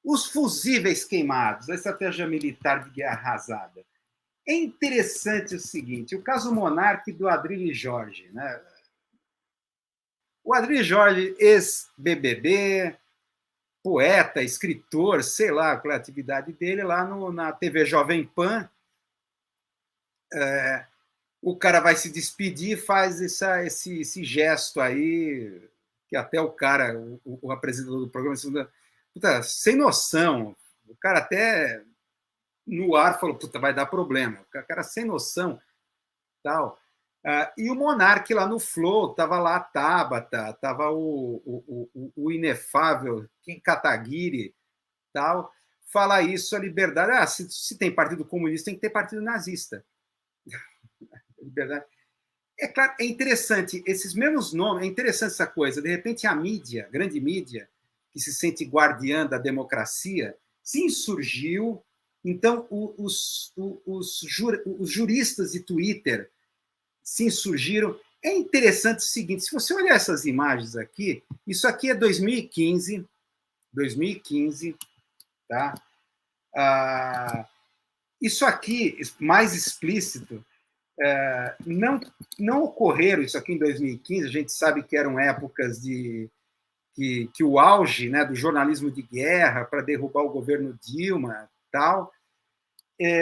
os fusíveis queimados, a estratégia militar de guerra arrasada. É interessante o seguinte, o caso Monark do Adrilho Jorge. Né? O Adrilho Jorge, ex-BBB, poeta, escritor, sei lá qual é a atividade dele, lá na TV Jovem Pan, o cara vai se despedir, faz esse gesto aí, que até o cara, o apresentador do programa, puta, sem noção. O cara até no ar falou, puta, vai dar problema. O cara sem noção, tal. E o Monark lá no Flow, tava lá a Tabata, tava o inefável Kim Kataguiri, tal. Fala isso, a liberdade. Se tem partido comunista, tem que ter partido nazista. Liberdade. É claro, é interessante, esses mesmos nomes, é interessante essa coisa. De repente, a mídia, a grande mídia, que se sente guardiã da democracia, se insurgiu. Então, os juristas de Twitter se insurgiram. É interessante o seguinte: se você olhar essas imagens aqui, isso aqui é 2015, tá? Isso aqui, mais explícito, não ocorreram isso aqui em 2015. A gente sabe que eram épocas que o auge, né, do jornalismo de guerra para derrubar o governo Dilma, tal.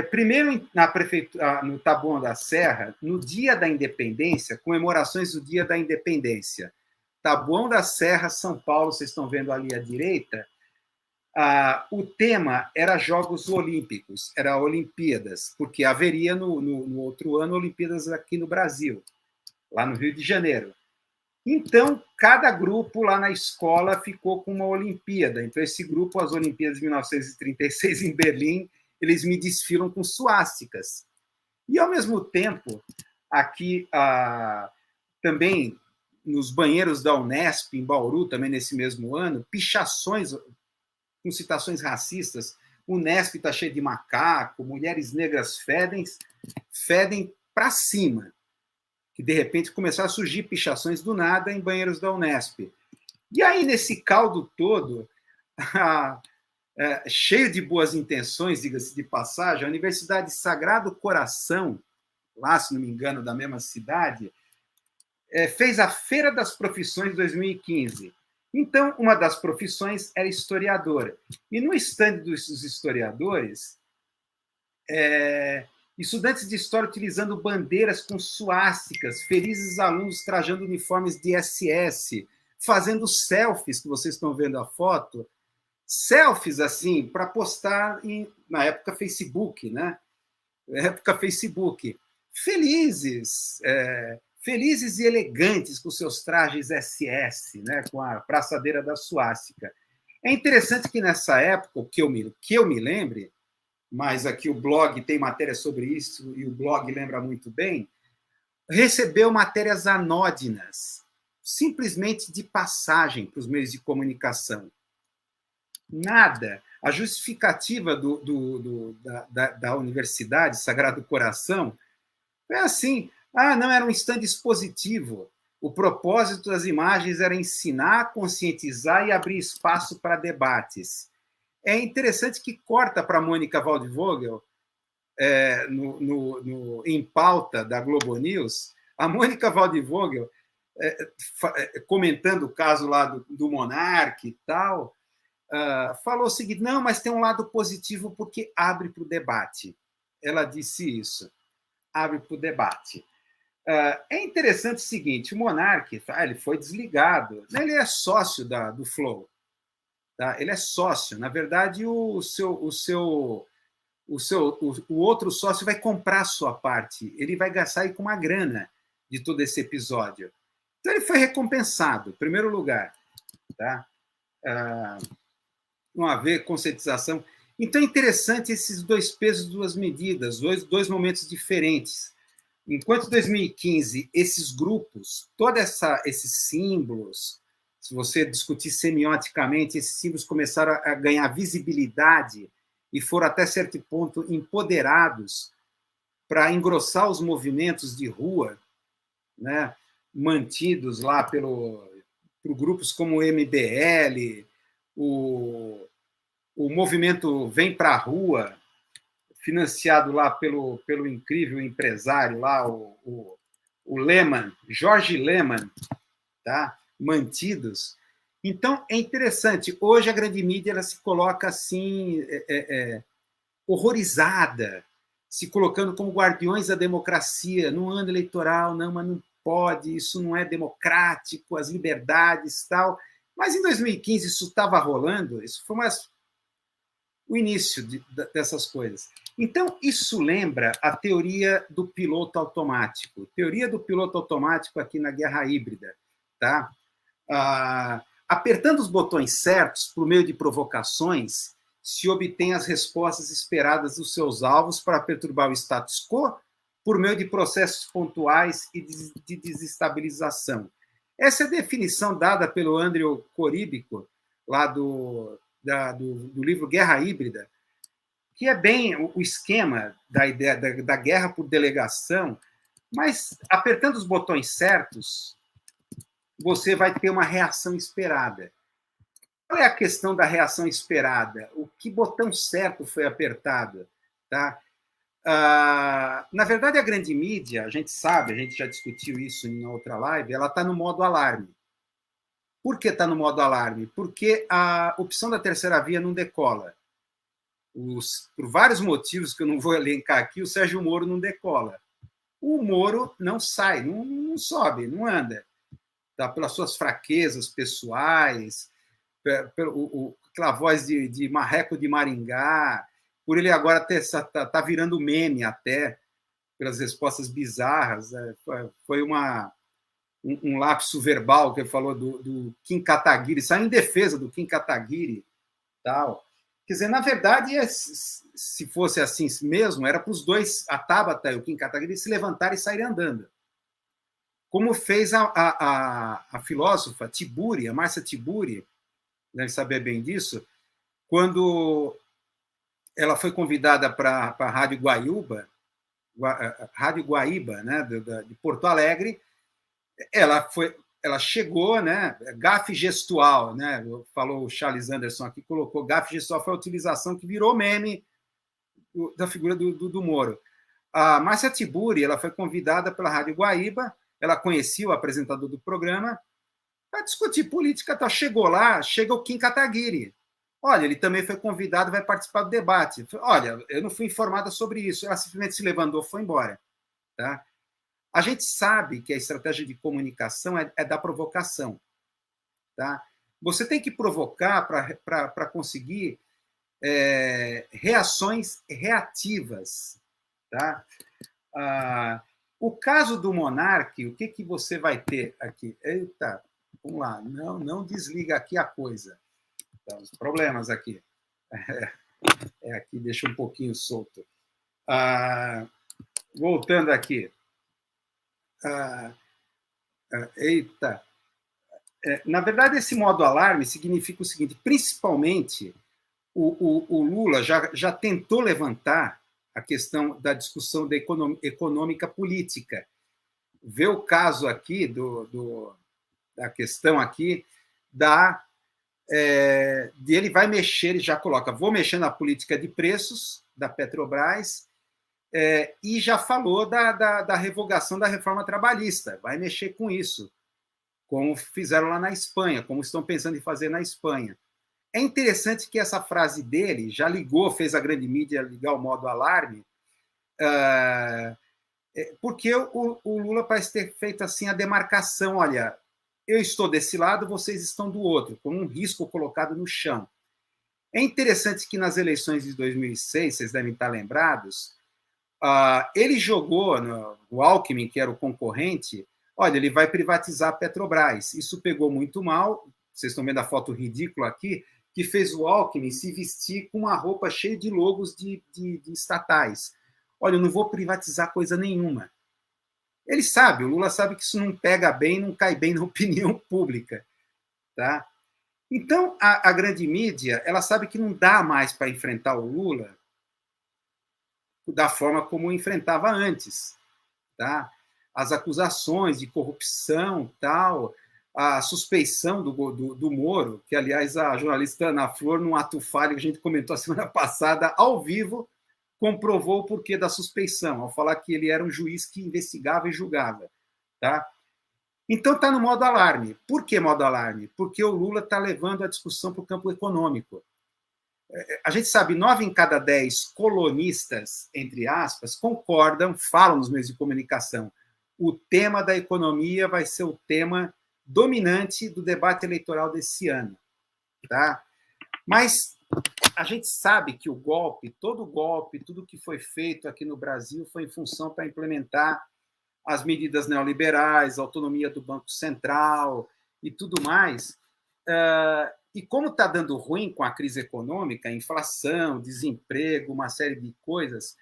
Primeiro na prefeitura, no Taboão da Serra, no dia da Independência, comemorações do dia da Independência. Taboão da Serra, São Paulo, vocês estão vendo ali à direita. O tema era Jogos Olímpicos, era Olimpíadas, porque haveria no outro ano Olimpíadas aqui no Brasil, lá no Rio de Janeiro. Então, cada grupo lá na escola ficou com uma Olimpíada. Então, esse grupo, as Olimpíadas de 1936 em Berlim, eles me desfilam com suásticas. E, ao mesmo tempo, aqui também nos banheiros da Unesp, em Bauru, também nesse mesmo ano, pichações com citações racistas. O Unesp está cheio de macaco, mulheres negras fedem para cima. Que, de repente, começaram a surgir pichações do nada em banheiros da Unesp. E aí, nesse caldo todo, cheio de boas intenções, diga-se de passagem, a Universidade Sagrado Coração, lá, se não me engano, da mesma cidade, fez a Feira das Profissões de 2015. Então, uma das profissões era historiadora. E no stand dos historiadores, estudantes de história utilizando bandeiras com suásticas, felizes alunos trajando uniformes de SS, fazendo selfies, que vocês estão vendo a foto, selfies assim, para postar na época Facebook, né? Felizes, felizes e elegantes com seus trajes SS, né? Com a braçadeira da suástica. É interessante que nessa época, que eu me lembre, mas aqui o blog tem matéria sobre isso e o blog lembra muito bem, recebeu matérias anódinas, simplesmente de passagem para os meios de comunicação. Nada. A justificativa da Universidade Sagrado Coração é assim: não, era um stand expositivo. O propósito das imagens era ensinar, conscientizar e abrir espaço para debates. É interessante que corta para a Mônica Waldvogel, em pauta da Globo News, a Mônica Waldvogel, comentando o caso lá do Monark e tal, falou o seguinte: não, mas tem um lado positivo porque abre para o debate. Ela disse isso, abre para o debate. É interessante o seguinte: o Monark, ele foi desligado, ele é sócio do Flow. Tá? Ele é sócio. Na verdade, o outro sócio vai comprar a sua parte. Ele vai sair com uma grana de todo esse episódio. Então, ele foi recompensado, em primeiro lugar. Tá? Não haver conscientização. Então, é interessante esses dois pesos, duas medidas, dois momentos diferentes. Enquanto em 2015, esses grupos, todos esses símbolos, se você discutir semioticamente, esses símbolos começaram a ganhar visibilidade e foram, até certo ponto, empoderados para engrossar os movimentos de rua, né, mantidos lá por grupos como o MBL, o movimento Vem para a Rua, financiado lá pelo incrível empresário lá, o Lehman, Jorge Lehman, tá? Mantidos. Então, é interessante. Hoje, a grande mídia ela se coloca assim, horrorizada, se colocando como guardiões da democracia. No ano eleitoral, não, mas não pode, isso não é democrático, as liberdades tal. Mas em 2015 isso estava rolando, isso foi o início dessas coisas. Então, isso lembra a teoria do piloto automático. Teoria do piloto automático aqui na guerra híbrida. Tá? Apertando os botões certos, por meio de provocações, se obtém as respostas esperadas dos seus alvos para perturbar o status quo por meio de processos pontuais e de desestabilização. Essa é a definição dada pelo Andrew Coríbico, lá do livro Guerra Híbrida, que é bem o esquema da ideia da guerra por delegação, mas apertando os botões certos, você vai ter uma reação esperada. Qual é a questão da reação esperada? O que botão certo foi apertado? Tá? Na verdade, a grande mídia, a gente sabe, a gente já discutiu isso em outra live, ela está no modo alarme. Por que está no modo alarme? Porque a opção da terceira via não decola. Por vários motivos que eu não vou elencar aqui, o Sérgio Moro não decola. O Moro não sai, não sobe, não anda. Tá? Pelas suas fraquezas pessoais, aquela voz de marreco de Maringá, por ele agora tá virando meme até, pelas respostas bizarras. Foi um lapso verbal que ele falou do Kim Kataguiri, saiu em defesa do Kim Kataguiri. Tal. Quer dizer, na verdade, se fosse assim mesmo, era para os dois, a Tabata e o Kim Kataguiri, se levantarem e saírem andando. Como fez a filósofa Tiburi, a Márcia Tiburi, deve saber bem disso, quando ela foi convidada para a Rádio Guaíba, né, de Porto Alegre, ela chegou, né, gafe gestual, né, falou o Charles Anderson aqui, colocou gafe gestual, foi a utilização que virou meme da figura do Moro. A Márcia Tiburi, ela foi convidada pela Rádio Guaíba, ela conhecia o apresentador do programa, para discutir política, tá? Chegou lá, chega o Kim Kataguiri. Olha, ele também foi convidado, vai participar do debate. Olha, eu não fui informada sobre isso. Ela simplesmente se levantou e foi embora. Tá? A gente sabe que a estratégia de comunicação é da provocação. Tá? Você tem que provocar para conseguir reações reativas. Tá? O caso do Monark, o que você vai ter aqui? Eita, vamos lá, não desliga aqui a coisa. Tá, os problemas aqui. Aqui, deixa um pouquinho solto. Voltando aqui. Eita. Na verdade, esse modo alarme significa o seguinte: principalmente, o Lula já tentou levantar a questão da discussão da econômica política. Vê o caso aqui da questão aqui ele vai mexer, ele já coloca, vou mexer na política de preços da Petrobras, e já falou da revogação da reforma trabalhista, vai mexer com isso, como fizeram lá na Espanha, como estão pensando em fazer na Espanha. É interessante que essa frase dele já ligou, fez a grande mídia ligar o modo alarme, porque o Lula parece ter feito assim a demarcação, olha, eu estou desse lado, vocês estão do outro, com um risco colocado no chão. É interessante que nas eleições de 2006, vocês devem estar lembrados, ele jogou o Alckmin, que era o concorrente, olha, ele vai privatizar a Petrobras. Isso pegou muito mal, vocês estão vendo a foto ridícula aqui, que fez o Alckmin se vestir com uma roupa cheia de logos de estatais. Olha, eu não vou privatizar coisa nenhuma. Ele sabe, o Lula sabe que isso não pega bem, não cai bem na opinião pública. Tá? Então, a grande mídia, ela sabe que não dá mais para enfrentar o Lula da forma como enfrentava antes. Tá? As acusações de corrupção, tal, a suspeição do Moro, que, aliás, a jornalista Ana Flor, num ato falho que a gente comentou a semana passada, ao vivo, comprovou o porquê da suspeição, ao falar que ele era um juiz que investigava e julgava. Tá? Então, está no modo alarme. Por que modo alarme? Porque o Lula está levando a discussão para o campo econômico. A gente sabe, 9 em cada 10 colonistas, entre aspas, concordam, falam nos meios de comunicação. O tema da economia vai ser o tema dominante do debate eleitoral desse ano. Tá? Mas a gente sabe que o golpe, tudo que foi feito aqui no Brasil foi em função para implementar as medidas neoliberais, a autonomia do Banco Central e tudo mais. E como está dando ruim com a crise econômica, inflação, desemprego, uma série de coisas,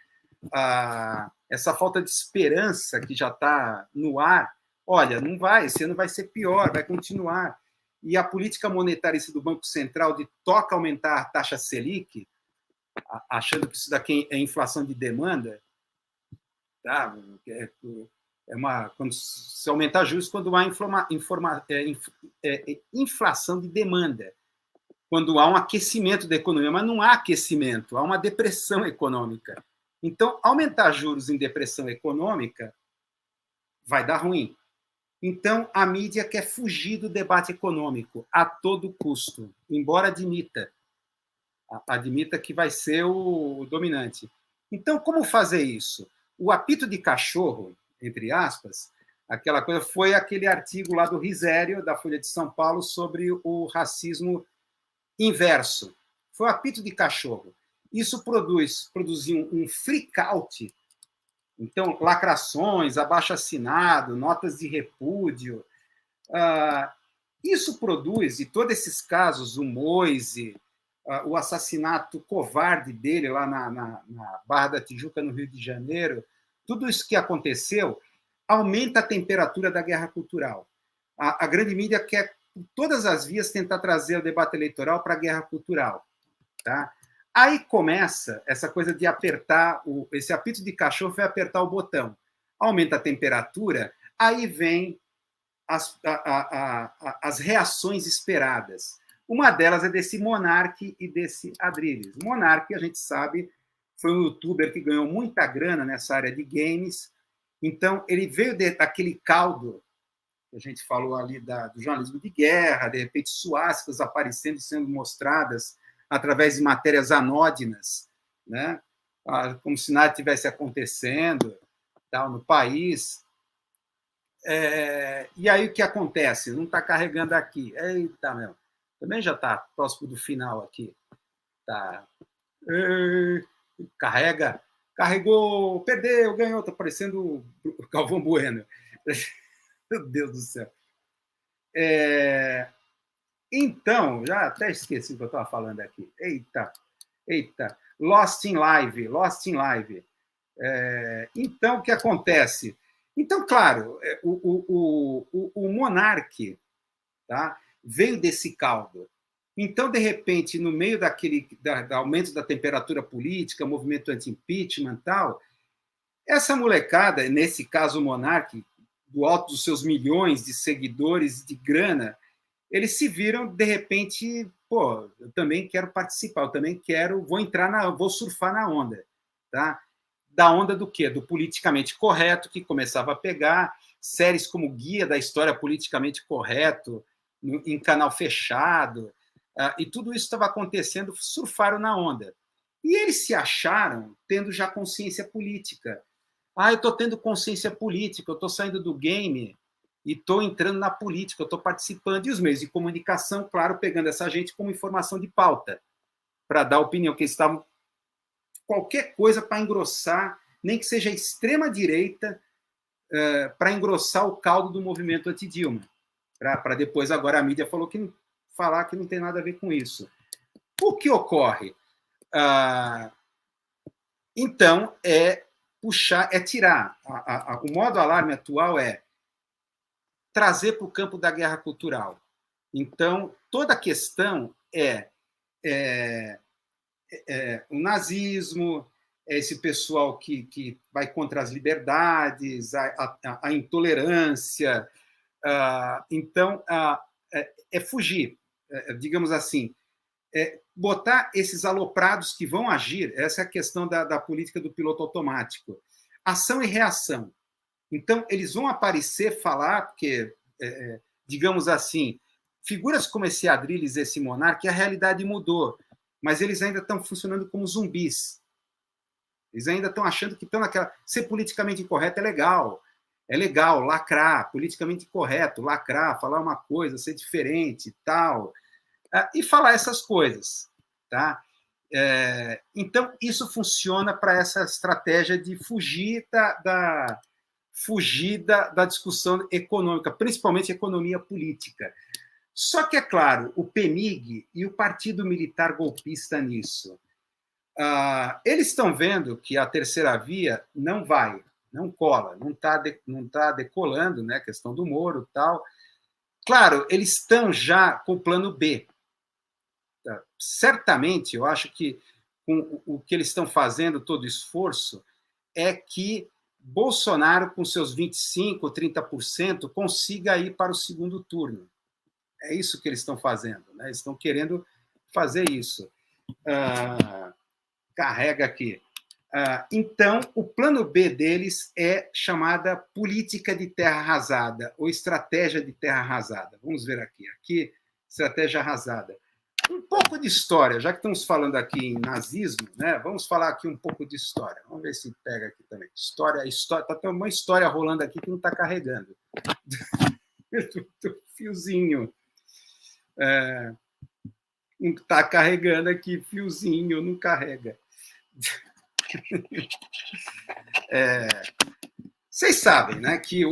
essa falta de esperança que já está no ar, olha, não vai, esse ano vai ser pior, vai continuar. E a política monetarista do Banco Central de toca aumentar a taxa Selic, achando que isso daqui é inflação de demanda, tá? Quando se aumentar juros quando há inflação de demanda, quando há um aquecimento da economia, mas não há aquecimento, há uma depressão econômica. Então, aumentar juros em depressão econômica vai dar ruim. Então, a mídia quer fugir do debate econômico a todo custo, embora admita que vai ser o dominante. Então, como fazer isso? O apito de cachorro, entre aspas, aquela coisa, foi aquele artigo lá do Risério, da Folha de São Paulo, sobre o racismo inverso. Foi o apito de cachorro. Isso produziu um freak-out. Então, lacrações, abaixo-assinado, notas de repúdio. Isso produz, e todos esses casos, o Moise, o assassinato covarde dele lá na Barra da Tijuca, no Rio de Janeiro, tudo isso que aconteceu aumenta a temperatura da guerra cultural. A grande mídia quer, por todas as vias, tentar trazer o debate eleitoral para a guerra cultural. Tá? Aí começa essa coisa de apertar, esse apito de cachorro vai apertar o botão. Aumenta a temperatura, aí vem as reações esperadas. Uma delas é desse Monark e desse Adrilles. Monark, a gente sabe, foi um youtuber que ganhou muita grana nessa área de games. Então, ele veio daquele caldo que a gente falou ali do jornalismo de guerra, de repente suásticas aparecendo e sendo mostradas através de matérias anódinas, né? Como se nada tivesse acontecendo tal, no país. E aí o que acontece? Não está carregando aqui. Eita, meu. Também já está próximo do final aqui. Tá. Carregou, perdeu, ganhou. Está parecendo o Galvão Bueno. Meu Deus do céu. Então, já até esqueci o que eu estava falando aqui. Eita. Lost in Live. Então, o que acontece? Então, claro, o Monark, tá, veio desse caldo. Então, de repente, no meio do aumento da temperatura política, movimento anti-impeachment e tal, essa molecada, nesse caso o Monark, do alto dos seus milhões de seguidores, de grana, eles se viram, de repente, pô, eu também quero participar, eu também vou surfar na onda, tá? Da onda do quê? Do politicamente correto, que começava a pegar, séries como Guia da História Politicamente Correto, em canal fechado, e tudo isso estava acontecendo, surfaram na onda. E eles se acharam tendo já consciência política. Eu estou tendo consciência política, eu estou saindo do game e estou entrando na política, eu estou participando. E os meios de comunicação, claro, pegando essa gente como informação de pauta, para dar opinião, que eles estavam qualquer coisa para engrossar, nem que seja extrema-direita, para engrossar o caldo do movimento anti-Dilma. Para depois, agora, a mídia falar que não tem nada a ver com isso. O que ocorre? Então, tirar. O modo alarme atual é trazer para o campo da guerra cultural. Então, toda a questão o nazismo, esse pessoal que vai contra as liberdades, a intolerância, Então, é fugir, digamos assim, botar esses aloprados que vão agir. Essa é a questão da política do piloto automático. Ação e reação. Então, eles vão aparecer, falar, porque, digamos assim, figuras como esse Adrilles, esse Monark, a realidade mudou, mas eles ainda estão funcionando como zumbis. Eles ainda estão achando que estão naquela... Ser politicamente incorreto é legal lacrar, politicamente correto, lacrar, falar uma coisa, ser diferente e tal, e falar essas coisas. Tá? Então, isso funciona para essa estratégia de fugir da discussão econômica, principalmente economia política. Só que, é claro, o PMIG e o Partido Militar Golpista nisso, eles estão vendo que a terceira via não vai, não cola, não está decolando, né, a questão do Moro e tal. Claro, eles estão já com o plano B. Certamente, eu acho que com o que eles estão fazendo, todo esforço, é que Bolsonaro, com seus 25%, 30%, consiga ir para o segundo turno. É isso que eles estão fazendo, né? Eles estão querendo fazer isso. Carrega aqui. Então, o plano B deles é chamada política de terra arrasada, ou estratégia de terra arrasada. Vamos ver aqui. Aqui, estratégia arrasada. Um pouco de história, já que estamos falando aqui em nazismo, né? Vamos falar aqui um pouco de história. Vamos ver se pega aqui também. História, tá uma história rolando aqui que não está carregando. Fiozinho. Não está carregando aqui, fiozinho, não carrega. Vocês sabem, né, que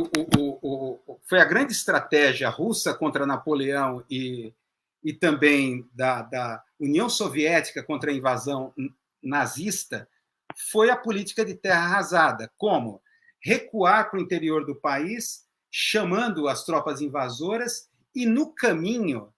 foi a grande estratégia russa contra Napoleão e também da União Soviética contra a invasão nazista foi a política de terra arrasada. Como? Recuar para o interior do país, chamando as tropas invasoras e, no caminho,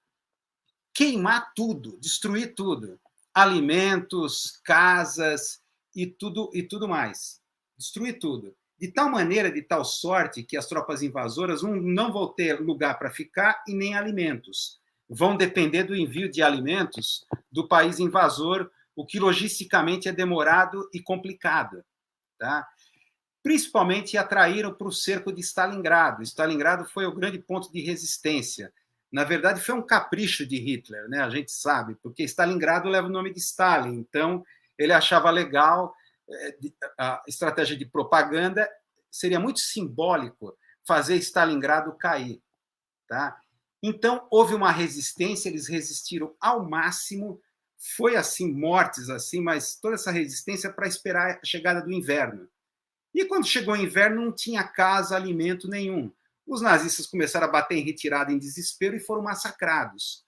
queimar tudo, destruir tudo. Alimentos, casas e tudo mais. Destruir tudo. De tal maneira, de tal sorte, que as tropas invasoras não vão ter lugar para ficar e nem alimentos. Vão depender do envio de alimentos do país invasor, o que logisticamente é demorado e complicado. Tá? Principalmente atraíram para o cerco de Stalingrado. Stalingrado foi o grande ponto de resistência. Na verdade, foi um capricho de Hitler, né? A gente sabe, porque Stalingrado leva o nome de Stalin, então ele achava legal, a estratégia de propaganda seria muito simbólico fazer Stalingrado cair. Tá? Então, houve uma resistência, eles resistiram ao máximo, foi assim, mortes assim, mas toda essa resistência para esperar a chegada do inverno. E quando chegou o inverno, não tinha casa, alimento nenhum. Os nazistas começaram a bater em retirada em desespero e foram massacrados.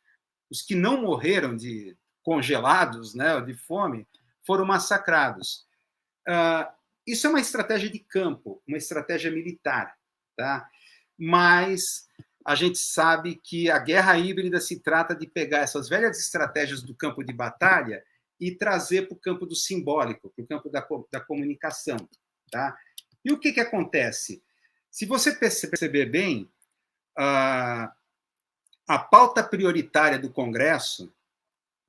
Os que não morreram de congelados, né, de fome, foram massacrados. Isso é uma estratégia de campo, uma estratégia militar. Tá? Mas a gente sabe que a guerra híbrida se trata de pegar essas velhas estratégias do campo de batalha e trazer para o campo do simbólico, para o campo da comunicação. Tá? E o que acontece? Se você perceber bem, a pauta prioritária do Congresso,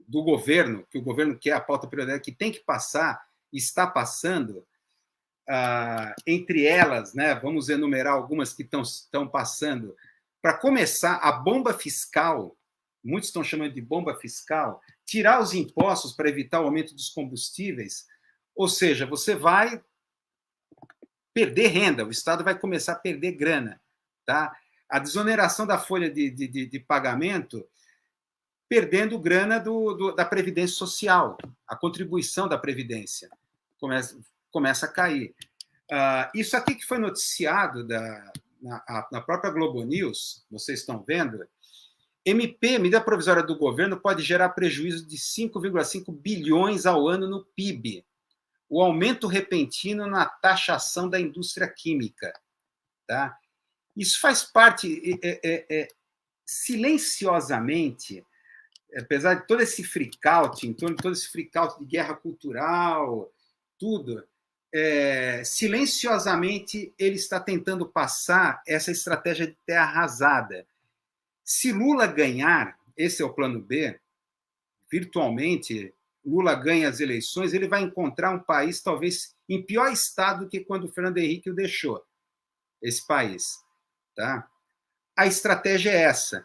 do governo, que o governo quer a pauta prioritária, que tem que passar, está passando, entre elas, né, vamos enumerar algumas que estão passando. Para começar, a bomba fiscal, muitos estão chamando de bomba fiscal, tirar os impostos para evitar o aumento dos combustíveis, ou seja, você vai perder renda, o Estado vai começar a perder grana. Tá? A desoneração da folha de pagamento, perdendo grana da Previdência Social, a contribuição da Previdência começa a cair. Isso aqui que foi noticiado na própria Globo News, vocês estão vendo, medida provisória do governo pode gerar prejuízo de 5,5 bilhões ao ano no PIB. O aumento repentino na taxação da indústria química. Tá? Isso faz parte, silenciosamente, apesar de todo esse freak-out, em torno de todo esse freak-out de guerra cultural, tudo, silenciosamente, ele está tentando passar essa estratégia de terra arrasada. Se Lula ganhar, esse é o plano B, virtualmente, Lula ganha as eleições, ele vai encontrar um país talvez em pior estado do que quando o Fernando Henrique o deixou, esse país. Tá? A estratégia é essa,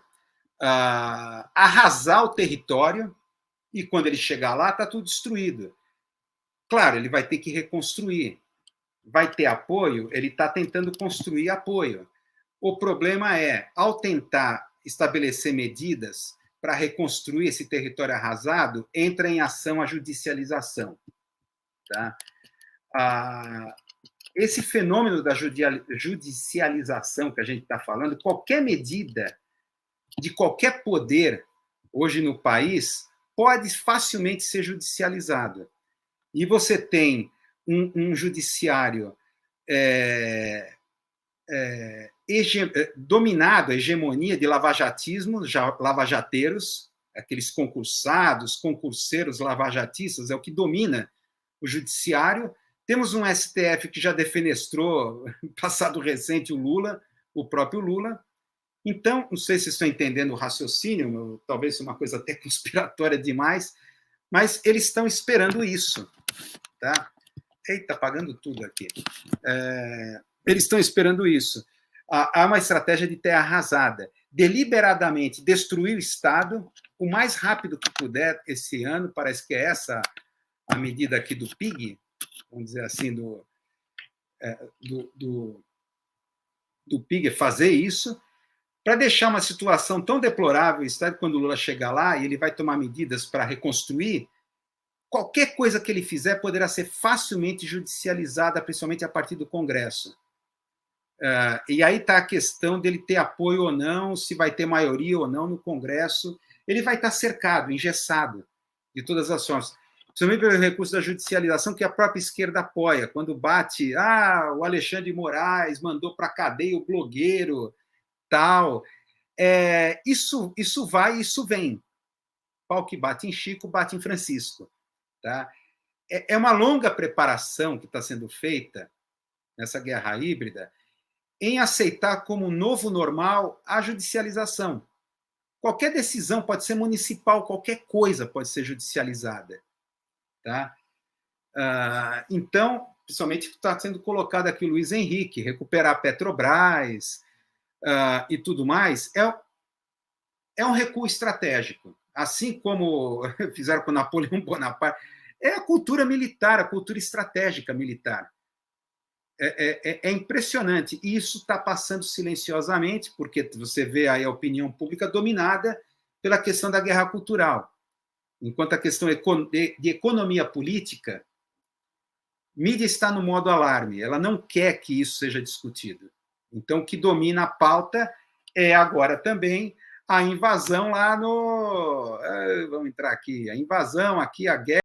arrasar o território, e quando ele chegar lá, está tudo destruído. Claro, ele vai ter que reconstruir. Vai ter apoio? Ele está tentando construir apoio. O problema é, ao tentar estabelecer medidas para reconstruir esse território arrasado, entra em ação a judicialização. Tá? Esse fenômeno da judicialização que a gente está falando, qualquer medida de qualquer poder hoje no país pode facilmente ser judicializada. E você tem um judiciário dominado, a hegemonia de lavajatismo, lavajateiros, aqueles concursados, concurseiros lavajatistas, é o que domina o judiciário. Temos um STF que já defenestrou, passado recente, o próprio Lula. Então, não sei se estão entendendo o raciocínio, talvez uma coisa até conspiratória demais, mas eles estão esperando isso. Tá? Eita, apagando tudo aqui. Eles estão esperando isso. Há uma estratégia de terra arrasada. Deliberadamente destruir o Estado o mais rápido que puder esse ano, parece que é essa a medida aqui do PIG, vamos dizer assim, do PIG, fazer isso, para deixar uma situação tão deplorável, Estado, quando o Lula chegar lá e ele vai tomar medidas para reconstruir, qualquer coisa que ele fizer poderá ser facilmente judicializada, principalmente a partir do Congresso. E aí está a questão dele ter apoio ou não, se vai ter maioria ou não no Congresso. Ele vai estar cercado, engessado, de todas as formas. Principalmente pelo recurso da judicialização, que a própria esquerda apoia. Quando bate, o Alexandre de Moraes mandou para a cadeia o blogueiro, tal. Isso vai e isso vem. Pau que bate em Chico, bate em Francisco. Tá? É uma longa preparação que está sendo feita nessa guerra híbrida em aceitar como novo normal a judicialização. Qualquer decisão pode ser municipal, qualquer coisa pode ser judicializada. Tá? Então, principalmente está sendo colocado aqui o Luiz Henrique, recuperar a Petrobras e tudo mais, é um recuo estratégico. Assim como fizeram com Napoleão Bonaparte, é a cultura militar, a cultura estratégica militar. É impressionante. E isso está passando silenciosamente, porque você vê aí a opinião pública dominada pela questão da guerra cultural. Enquanto a questão de economia política, mídia está no modo alarme, ela não quer que isso seja discutido. Então, o que domina a pauta é agora também a invasão lá no... Vamos entrar aqui. A invasão aqui, a guerra